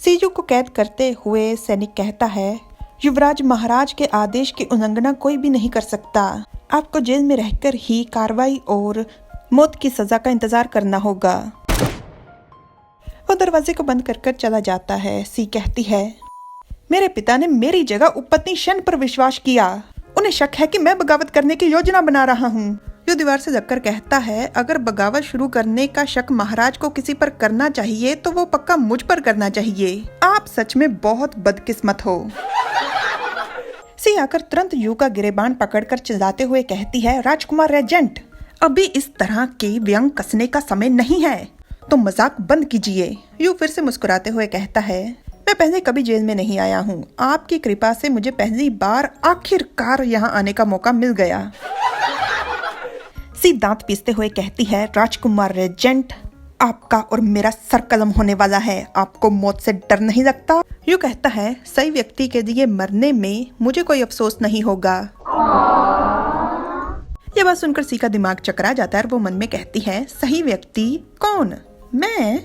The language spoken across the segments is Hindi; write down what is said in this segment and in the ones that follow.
सीजू को कैद करते हुए सैनिक कहता है, युवराज महाराज के आदेश की उल्लंघना कोई भी नहीं कर सकता। आपको जेल में रहकर ही कार्रवाई और मौत की सजा का इंतजार करना होगा। वो दरवाजे को बंद कर चला जाता है। सी कहती है, मेरे पिता ने मेरी जगह उपपत्नी शन पर विश्वास किया। उन्हें शक है कि मैं बगावत करने की योजना बना रहा हूँ। जो दीवार से धक्कर कहता है, अगर बगावत शुरू करने का शक महाराज को किसी पर करना चाहिए तो वो पक्का मुझ पर करना चाहिए। आप सच में बहुत बदकिस्मत हो। सी आकर तुरंत यू का गिरेबान पकड़कर चिल्लाते हुए कहती है, राजकुमार रेजेंट, अभी इस तरह के व्यंग कसने का समय नहीं है, तो मजाक बंद कीजिए। यू फिर से मुस्कुराते हुए कहता है, मैं पहले कभी जेल में नहीं आया हूँ। आपकी कृपा से मुझे पहली बार आखिरकार यहाँ आने का मौका मिल गया। सी दांत पीसते हुए कहती है, राजकुमार रेजेंट, आपका और मेरा सर कलम होने वाला है। आपको मौत से डर नहीं लगता? यू कहता है, सही व्यक्ति के लिए मरने में मुझे कोई अफसोस नहीं होगा। यह बात सुनकर सी का दिमाग चकरा जाता है और वो मन में कहती है, सही व्यक्ति कौन? मैं?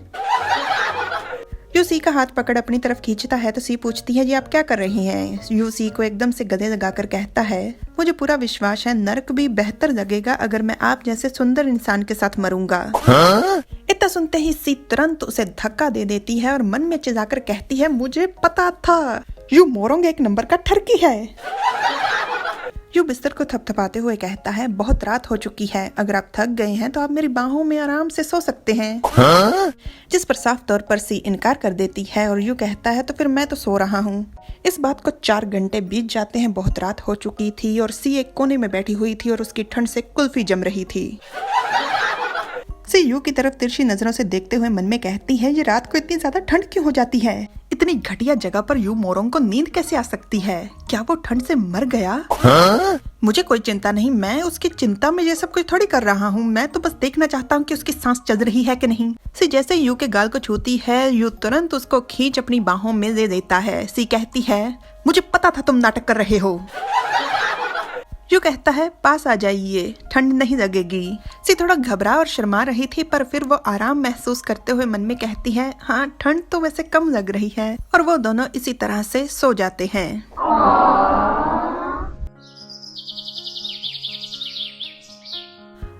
यू सी का हाथ पकड़ अपनी तरफ खींचता है तो सी पूछती है, ये आप क्या कर रही हैं? यू सी को एकदम से गले लगाकर कहता है, मुझे पूरा विश्वास है नरक भी बेहतर लगेगा अगर मैं आप जैसे सुंदर इंसान के साथ मरूंगा। इतना सुनते ही सी तुरंत उसे धक्का दे देती है और मन में चिल्लाकर कहती है, मुझे पता था, यू मोरोंग एक नंबर का ठरकी है। यू बिस्तर को थपथपाते हुए कहता है, बहुत रात हो चुकी है, अगर आप थक गए हैं तो आप मेरी बाहों में आराम से सो सकते हैं। जिस पर साफ तौर पर सी इनकार कर देती है और यू कहता है, तो फिर मैं तो सो रहा हूँ। इस बात को 4 घंटे बीत जाते हैं। बहुत रात हो चुकी थी और सी एक कोने में बैठी हुई थी और उसकी ठंड से कुल्फी जम रही थी। सी यू की तरफ तिरछी नजरों से देखते हुए मन में कहती है, ये रात को इतनी ज्यादा ठंड क्यों हो जाती है? इतनी घटिया जगह पर यू मोरोंग को नींद कैसे आ सकती है? क्या वो ठंड से मर गया? मुझे कोई चिंता नहीं, मैं उसकी चिंता में ये सब कुछ थोड़ी कर रहा हूँ। मैं तो बस देखना चाहता हूँ कि उसकी सांस चल रही है कि नहीं। सी जैसे यू के गाल को छूती है, यू तुरंत उसको खींच अपनी बाहों में ले लेता है। सी कहती है, मुझे पता था तुम नाटक कर रहे हो। यू कहता है, पास आ जाइए, ठंड नहीं लगेगी। सी थोड़ा घबरा और शर्मा रही थी, पर फिर वो आराम महसूस करते हुए मन में कहती है, हाँ ठंड तो वैसे कम लग रही है। और वो दोनों इसी तरह से सो जाते हैं।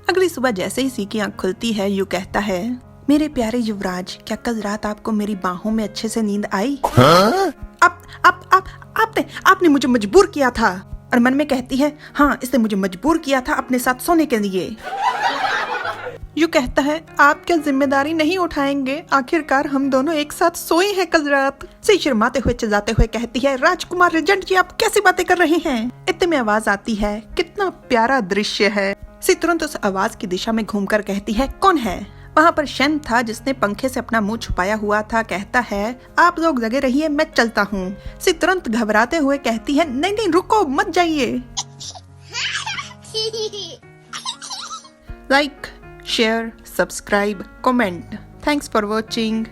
अगली सुबह जैसे ही सी की आंख खुलती है, यू कहता है, मेरे प्यारे युवराज, क्या कल रात आपको मेरी बाहों में अच्छे से नींद आई? आपने मुझे मजबूर किया था। और मन में कहती है, हाँ इसने मुझे मजबूर किया था अपने साथ सोने के लिए। यू कहता है, आप क्या जिम्मेदारी नहीं उठाएंगे? आखिरकार हम दोनों एक साथ सोए हैं कल रात। सी शर्माते हुए चिल्लाते हुए कहती है, राजकुमार रेजेंट जी, आप कैसी बातें कर रहे हैं? इतने में आवाज आती है, कितना प्यारा दृश्य है। सी तुरंत उस आवाज की दिशा में घूमकर कहती है, कौन है? वहाँ पर शन था जिसने पंखे से अपना मुंह छुपाया हुआ था। कहता है, आप लोग लगे रहिए, मैं चलता हूँ। सी तुरंत घबराते हुए कहती है, नहीं नहीं रुको, मत जाइए। Like, share, subscribe, comment. Thanks for watching.